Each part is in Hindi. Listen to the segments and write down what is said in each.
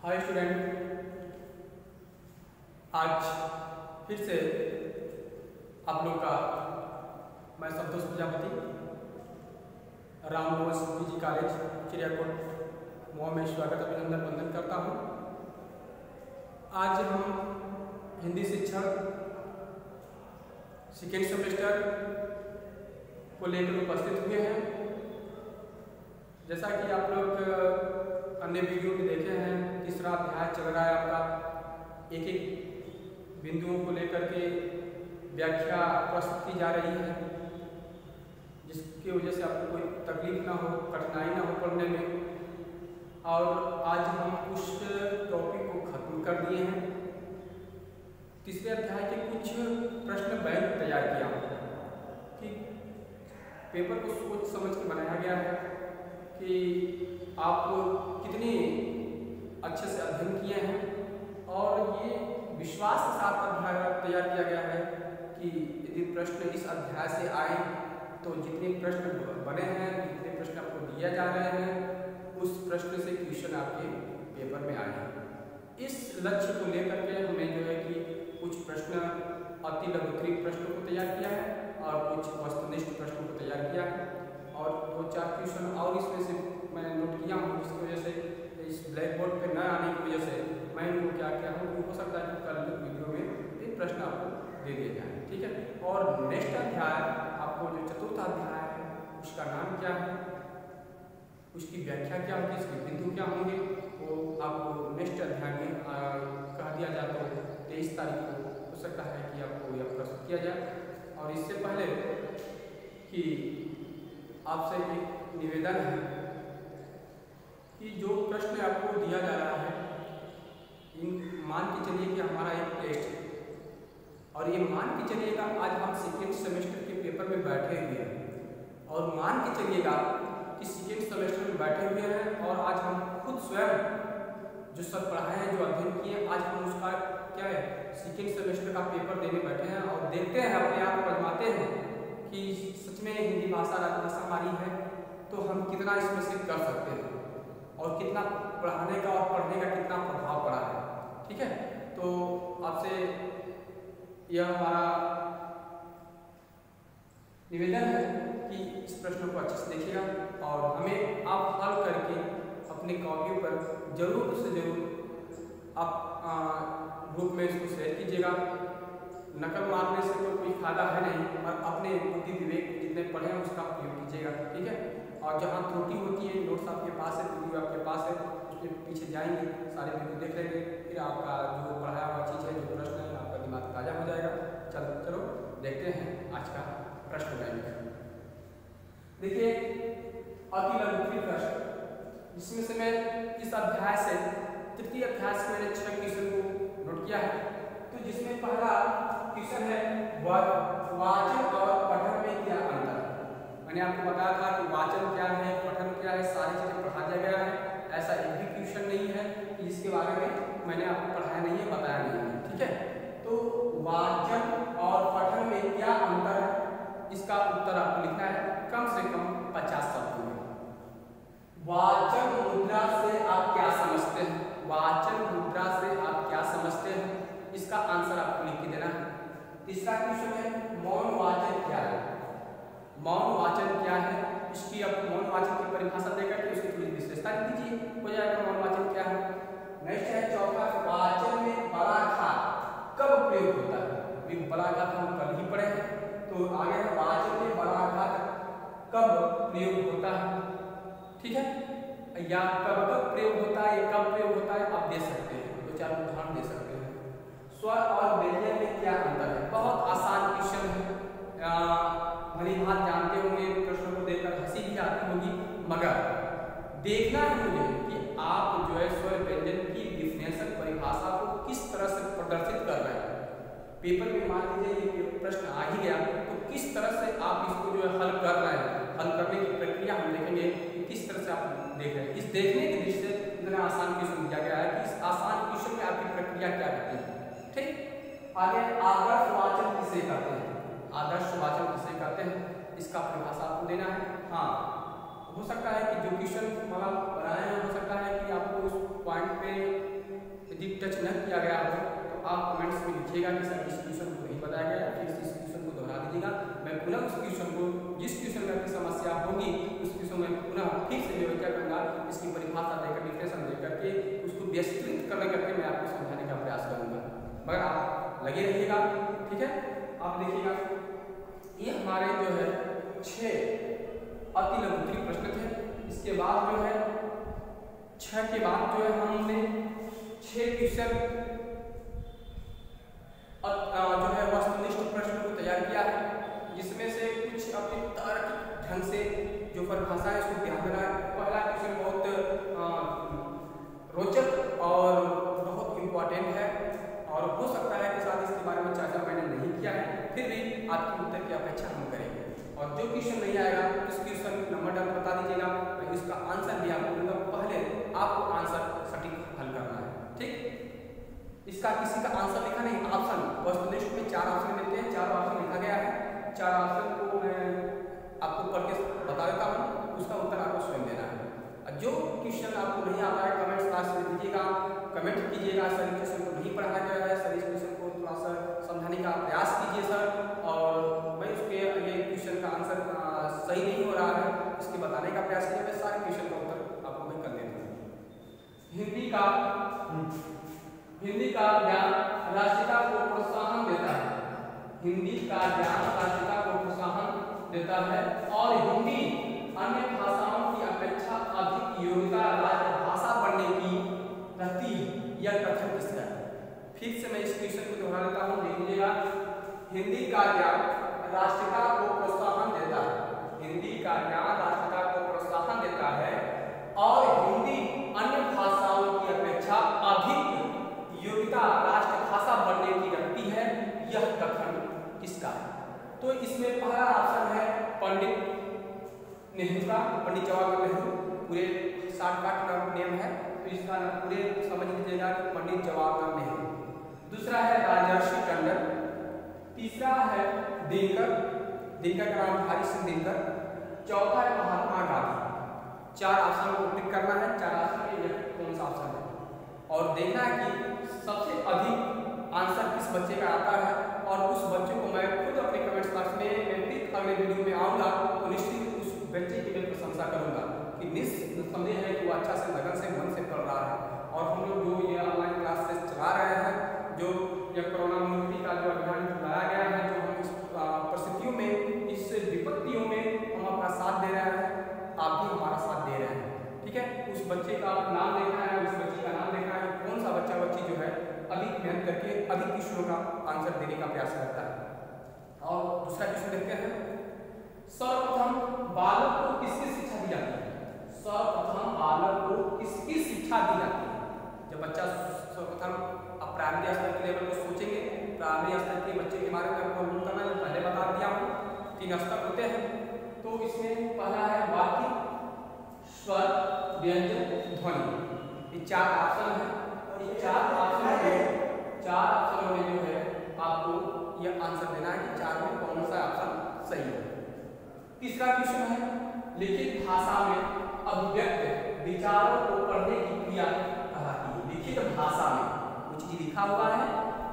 हाय स्टूडेंट, आज फिर से आप लोग का मैं संतोष प्रजापति रामनोस पीजी कॉलेज चिड़ियाकोट मोह में स्वागत अभिनंदन वंदन करता हूँ। आज हम हिंदी शिक्षक सेकेंड सेमेस्टर को लेकर उपस्थित हुए हैं। जैसा कि आप लोग अन्य वीडियो में देखे हैं, तीसरा अध्याय चल रहा है आपका। एक एक बिंदुओं को लेकर के व्याख्या प्रस्तुत की जा रही है, जिसकी वजह से आपको कोई तकलीफ ना हो, कठिनाई ना हो पढ़ने में। और आज हम उस टॉपिक को खत्म कर दिए हैं। तीसरे अध्याय के कुछ प्रश्न बैंक तैयार किया कि पेपर को सोच समझ के बनाया गया है कि आप कितने अच्छे से अध्ययन किए हैं, और ये विश्वास के साथ अध्याय तैयार किया गया है कि यदि प्रश्न इस अध्याय से आए तो जितने प्रश्न बने हैं, जितने प्रश्न आपको दिया जा रहे हैं, उस प्रश्न से क्वेश्चन आपके पेपर में आए हैं। इस लक्ष्य को लेकर के हमने जो है कि कुछ प्रश्न अति लघुत्तरीय प्रश्नों को तैयार किया है और कुछ वस्तुनिष्ठ प्रश्नों को तैयार किया है, और 2-4 क्वेश्चन और इसमें से मैंने नोट किया हूँ, जिसकी वजह से इस ब्लैक बोर्ड पर न आने की वजह से मैं इनको क्या किया हूँ, हो सकता है कि कल वीडियो में एक प्रश्न आपको दे दिए जाए, ठीक है। और नेक्स्ट अध्याय आपको जो चतुर्थ अध्याय है उसका नाम क्या है, उसकी व्याख्या क्या होगी, इसके बिंदु क्या होंगे, वो आपको नेक्स्ट अध्याय में कह दिया जाए तो 23 तारीख को हो सकता है कि आपको यह प्रस्तुत किया जाए। और इससे पहले कि आपसे एक निवेदन है कि जो प्रश्न आपको दिया जा रहा है, मान के चलिए कि हमारा एक टेस्ट है, और ये मान के चलिएगा आज हम सेकेंड सेमेस्टर के पेपर में बैठे हुए हैं, और मान के चलिएगा कि सेकेंड सेमेस्टर में बैठे हुए हैं और आज हम खुद स्वयं जो सब पढ़ाए हैं, जो अध्ययन किए, आज हम उसका क्या है सेकेंड सेमेस्टर का पेपर देने बैठे हैं और देखते हैं, अपने आप को आजमाते हैं कि सच में हिंदी भाषा राजभाषा हमारी है तो हम कितना इसमें से कर सकते हैं, और कितना पढ़ाने का और पढ़ने का कितना प्रभाव पड़ा है, ठीक है। तो आपसे यह हमारा निवेदन है कि इस प्रश्न को अच्छे से देखिएगा और हमें आप हल करके अपने कॉपियों पर जरूर से जरूर आप ग्रुप में इसको शेयर कीजिएगा। नकल मारने से तो कोई फायदा है नहीं, और अपने बुद्धि विवेक जितने पढ़े हैं उसका उपयोग कीजिएगा, ठीक है। और जहाँ त्रुटि होती है, नोट्स आपके पास है, वीडियो आपके पास है, उसके पीछे जाएंगे, सारे वीडियो देख लेंगे, फिर आपका जो पढ़ाया हुआ चीज़ है, जो प्रश्न है, आपका दिमाग ताज़ा हो जाएगा। चलो देखते हैं आज का प्रश्न बैंक। देखिए, अति लघुत्तरीय प्रश्न, जिसमें से मैं इस अध्याय से तृतीय अध्याय से मैंने 6 क्वेश्चन को नोट किया है। तो जिसमें पहला क्वेश्चन है वाचन और पठन में क्या अंतर। मैंने आपको बताया था कि वाचन क्या है, पठन क्या है, सारी चीजें पढ़ा दिया गया है। ऐसा एक भी क्वेश्चन नहीं है कि जिसके बारे में मैंने आपको पढ़ाया नहीं है, बताया नहीं है, ठीक है। तो वाचन और पठन में क्या अंतर है, इसका उत्तर आपको लिखना है कम से कम 50 शब्दों में। वाचन मुद्रा से आप क्या समझते हैं, वाचन मुद्रा से आप क्या समझते हैं, इसका आंसर आपको लिख के देना है। तीसरा क्वेश्चन है मौन वाचन क्या है। मौन वाचन क्या है, इसकी आप मौन वाचन की परिभाषा देकर के उसकी थोड़ी विशेषता लिख दीजिए, हो जाएगा मौन वाचन क्या है। नेक्स्ट है चौथा, वाचन में बड़ा घा कब प्रयोग होता है। अभी बड़ा घा हम कल ही पढ़े हैं, तो आगे वाचन में बड़ा घा कब प्रयोग होता है, ठीक है, या कब कब प्रयोग होता है, या कब प्रयोग होता है, आप दे सकते हैं, 2-4 उदाहरण दे सकते हैं। स्वर और व्यंजन में क्या अंतर है, बहुत आसान क्वेश्चन है, भली भांति जानते होंगे, प्रश्नों को देखकर हंसी भी आती होगी, मगर देखना है मुझे कि आप जो है स्वर व्यंजन की डिफिनेशन परिभाषा को किस तरह से प्रदर्शित कर रहे हैं। पेपर में मान लीजिए ये प्रश्न आ ही गया, तो किस तरह से आप इसको जो है हल कर रहे हैं, हल करने की प्रक्रिया हम देखेंगे कि किस तरह से आप देख रहे हैं। इस देखने के दृष्टि से इतना आसान क्वेश्चन दिया गया है कि इस आसान क्वेश्चन में आपकी प्रक्रिया क्या रहती है, ठीक। आगे आदर्श वाचन किसे कहते हैं, आदर्श वाचन किसे कहते हैं, इसका परिभाषा आपको देना है। हाँ, हो सकता है कि जो क्वेश्चन मतलब बनाए हैं, हो सकता है कि आपको उस पॉइंट पे यदि टच न किया गया हो तो आप कमेंट्स में लिखिएगा कि सर इस क्वेश्चन को नहीं बताया गया, फिर इस क्वेश्चन को दोहरा दीजिएगा। मैं पुनः उस क्वेश्चन को, जिस क्वेश्चन में आपकी समस्या होगी उस क्वेश्चन में पुनः फिर से जो क्या करूँगा, इसकी परिभाषा देकर, डिफिनेशन दे करके उसको विस्तृत करके मैं आपको समझाने का प्रयास करूँगा, मगर आप लगे रहिएगा। ठीक है, आप देखिएगा ये हमारे जो है 6 अति लघु उत्तरीय प्रश्न थे। इसके बाद जो है 6 के बाद जो है हमने 6 क्वेश्चन जो है वस्तुनिष्ठ प्रश्न को तैयार किया है, जिसमें से कुछ अपने तार्किक ढंग से जो परिभाषा है उसको ध्यान देना है। पहला क्वेश्चन बहुत रोचक और बहुत इम्पोर्टेंट है और हो सकता है कि शायद इसके बारे में चर्चा मैंने नहीं किया है, फिर भी आपके उत्तर की अपेक्षा हम करेंगे। और जो क्वेश्चन नहीं आएगा उस क्वेश्चन नंबर डाल बता दीजिएगा, तो इसका आंसर भी आपको दूंगा। पहले आपको आंसर सटीक हल करना है। ठीक, इसका किसी का आंसर लिखा नहीं, ऑप्शन वस्तुनिष्ठ में 4 ऑप्शन मिलते हैं, 4 ऑप्शन लिखा गया है। 4 ऑप्शन को मैं आपको पढ़ के बता देता हूँ, उसका उत्तर आपको स्वयं देना है। जो क्वेश्चन आपको नहीं आता है कमेंट बॉक्स में दीजिएगा, कमेंट कीजिएगा सर इस क्वेश्चन को नहीं पढ़ाया गया है, सर इस क्वेश्चन को थोड़ा सा समझाने का प्रयास कीजिए सर, और भाई उसके ये क्वेश्चन का आंसर सही नहीं हो रहा है, इसके बताने का प्रयास कीजिए। मैं सारे क्वेश्चन का उत्तर आपको मैं कर देता हूँ। हिंदी का ज्ञान राष्ट्रीयता को प्रोत्साहन देता है। हिंदी का ज्ञान राष्ट्रीयता को प्रोत्साहन देता है और हिंदी अन्य भाषाओं की अपेक्षा अधिक योग्यता राजभाषा बनने की रहती है। यह कथन किसका है? फिर से मैं इस क्वेश्चन को दोहरा देता हूँ, देख लीजिएगा। हिंदी का ज्ञान राष्ट्रीयता को प्रोत्साहन देता है। हिंदी का ज्ञान राष्ट्रीयता को प्रोत्साहन देता है और हिंदी अन्य भाषाओं की अपेक्षा अधिक योग्यता राष्ट्रभाषा बनने की रखती है। यह कथन किसका है? तो इसमें पहला ऑप्शन है पंडित नेहरू का, पंडित जवाहरलाल नेहरू। पूरे शॉर्टकट का नेम है, तो इसका नाम पूरे समझ लीजिएगा कि पंडित जवाहरलाल नेहरू। दूसरा है राजर्षि टंडन। तीसरा है दिनकर, दिनकर का नाम हरि सिंह दिनकर। चौथा है महात्मा गांधी। 4 ऑप्शन को टिक करना है, 4 ऑप्शन में यह कौन सा ऑप्शन है और देखना है कि सबसे अधिक आंसर किस बच्चे का आता है, और उस बच्चे को मैं खुद अपने कमेंट्स बॉक्स में फिर अगले वीडियो में आऊँगा तो निश्चित उस बच्चे की मैं प्रशंसा करूँगा कि निस्संदेह है कि वो अच्छा से लगन से मन से पढ़ रहा है। और हम लोग जो ये ऑनलाइन क्लासेस चला रहे हैं, जो यह कोरोना मुक्ति का जो अभियान लाया गया है, जो हम इस परिस्थितियों में, इस विपत्तियों में हम अपना साथ दे रहे हैं, आप भी हमारा साथ दे रहे हैं। ठीक है, उस बच्चे का नाम देखना है, उस बच्ची का नाम देखना है, कौन सा बच्चा बच्ची जो है अधिक मेहनत करके अधिक क्वेश्चनों का आंसर देने का प्रयास करता है। और दूसरा क्वेश्चन देखते हैं, सर्वप्रथम बालक को किसकी शिक्षा दी जाती है? सर्वप्रथम बालक को किसकी शिक्षा दी जाती है? जब बच्चा सर्वप्रथम आप प्राइमरी स्तर के लेवल को सोचेंगे, प्राइमरी स्तर के बच्चे के बारे में आपको अवगत करना है, पहले बता दिया हूँ 3 स्तर होते हैं। तो इसमें पहला है वाक्य, स्वर, व्यंजन, ध्वनि। ये 4 ऑप्शन है और ये 4 ऑप्शनों में जो है आपको यह आंसर देना है कि 4 में कौन सा ऑप्शन सही है। तीसरा क्वेश्चन है, लिखित भाषा में अभिव्यक्त विचारों को पढ़ने की क्रिया कहलाती है। लिखित भाषा में कुछ चीज लिखा हुआ है,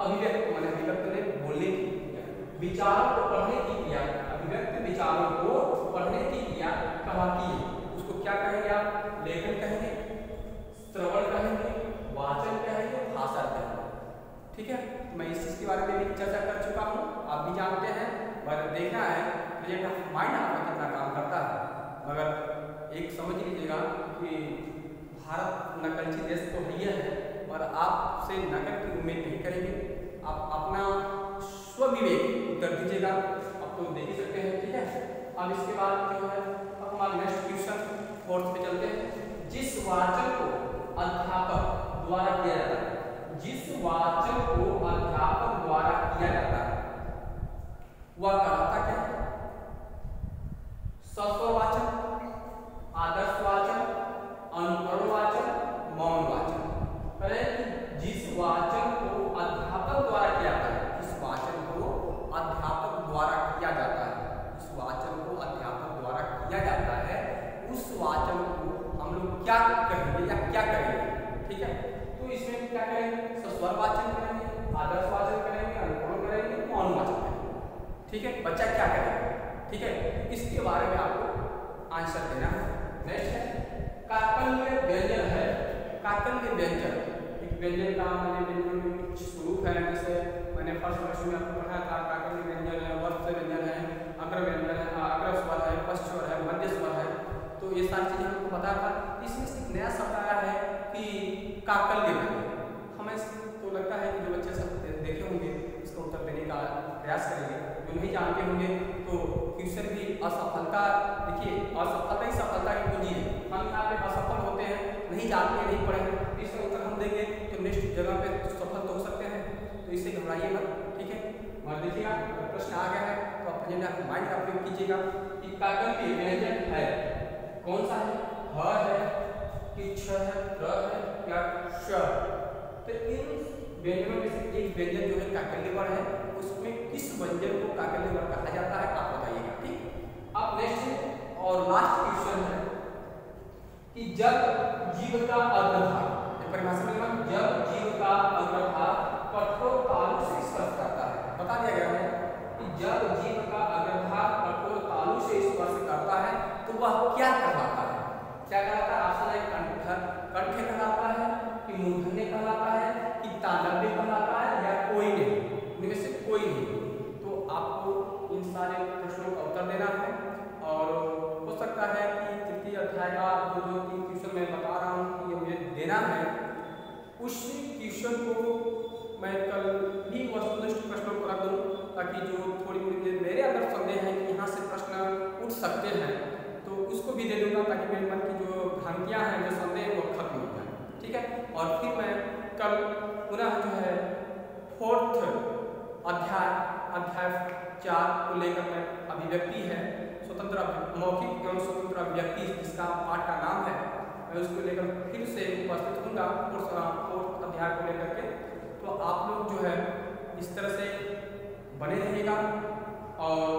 अभिव्यक्त माने अभिव्यक्त में बोलने की क्रिया, विचारों को पढ़ने की क्रिया, अभिव्यक्त विचारों को पढ़ने की क्रिया कहलाती है। उसको क्या कहेंगे आप? लेखन कहेंगे, श्रवण कहेंगे, वाचन कहेंगे, भाषण कहेंगे। ठीक है, मैं इस चीज के बारे में भी चर्चा कर चुका हूँ, आप भी जानते हैं। पर देखना है प्रेजेंट ऑफ माइंड आपका कितना काम करता है। मगर एक समझ लीजिएगा कि भारत नकलची देश तो है, पर आपसे नकल की उम्मीद नहीं करेंगे। आप अपना स्वविवेक उत्तर दीजिएगा। आप तो देख ही सकते हैं। ठीक है, अब इसके बाद जो है अब हमारा नेक्स्ट क्वेश्चन 4th पे चलते हैं। जिस वाचन को अध्यापक द्वारा किया जाता है, जिस वाचन को अध्यापक द्वारा किया जाता है वह कहलाता क्या है? सस्वर वाचन, आदर्श वाचन, अनुकरण वाचन, मौन वाचन। जिस वाचन को अध्यापक द्वारा किया जाता है, जिस वाचन को अध्यापक द्वारा किया जाता है, जिस वाचन को अध्यापक द्वारा किया जाता है, उस वाचन को हम लोग क्या कहेंगे या क्या करेंगे? ठीक है, तो इसमें क्या करेंगे? ठीक है, बच्चा क्या करेगा, ठीक है, इसके बारे में आपको आंसर देना है। नेक्स्ट है काकल्य व्यंजन है। काकल्य व्यंजन एक व्यंजन का मैंने व्यंजन में कुछ स्वरूप है, जैसे मैंने फर्स्ट वर्ष में आपको पढ़ा था काकल्य व्यंजन है, वर्ष व्यंजन है, अग्र व्यंजन है, अग्र स्वर है, पश्च स्वर है, मध्य स्वर है, तो ये सारी चीजें हमको पता था। इसमें से एक नया शब्द आया है कि काकल्य व्यंजन। हमें तो लगता है कि जो बच्चे सब देखे होंगे इसका उत्तर देने का प्रयास करेंगे, जो नहीं जानते होंगे तो क्वेश्चन भी असफलता, देखिए असफलता ही सफलता की कुंजी है। हम यहाँ पे असफल होते हैं, नहीं जानते, नहीं पढ़े हैं, इसका उत्तर हम देंगे तो नेक्स्ट जगह पे तो सफल तो हो सकते हैं, तो इससे घबराइए मत, ठीक है। और देखिएगा प्रश्न आ गया है तो अपने माइंड का प्रयोग कीजिएगा कि काकल्य व्यंजन है, कौन सा है, ह है कि छ है, र है या श। तो इन व्यंजनों में से एक व्यंजन जो है काकल्य वर्ण है, उसमें किस व्यंजन को काकल्य वर्ण कहा जाता है आप बताइएगा, ठीक। अब नेक्स्ट और लास्ट क्वेश्चन है कि जब जीव का अग्रभाग, परिभाषा में जब जीव का अग्रभाग कठोर तालु से स्पर्श करता है, बता दिया गया है कि जब जीव का अग्रभाग कठोर तालु से स्पर्श करता है तो वह क्या कहलाता है, क्या कहलाता है, ऑप्शन है कंठ कहलाता है कि मूर्धन्य कहलाता है कि तालव्य कहलाता है या कोई नहीं, इनमें से कोई नहीं। तो आपको इन सारे प्रश्नों का उत्तर देना है और हो सकता है कि तृतीय अध्याय का जो तीन क्वेश्चन मैं बता रहा हूँ कि मुझे देना है, उस क्वेश्चन को मैं कल भी वस्तुनिष्ठ प्रश्नों को रख दूँ ताकि जो थोड़ी थोड़ी मेरे अंदर संदेह है कि यहाँ से प्रश्न उठ सकते हैं तो उसको भी दे दूँगा ताकि मेरे मन की जो भ्रांतियाँ हैं, जो संदेह है वो खत्म हो जाए, ठीक है। और फिर मैं कल पुनः जो है फोर्थ अध्याय 4 को लेकर मैं अभिव्यक्ति है स्वतंत्र मौखिक एवं स्वतंत्र अभिव्यक्ति जिसका पाठ का नाम है, मैं उसको लेकर फिर से उपस्थित होऊंगा फोर्थ अध्याय को लेकर के। तो आप लोग जो है इस तरह से बने रहिएगा और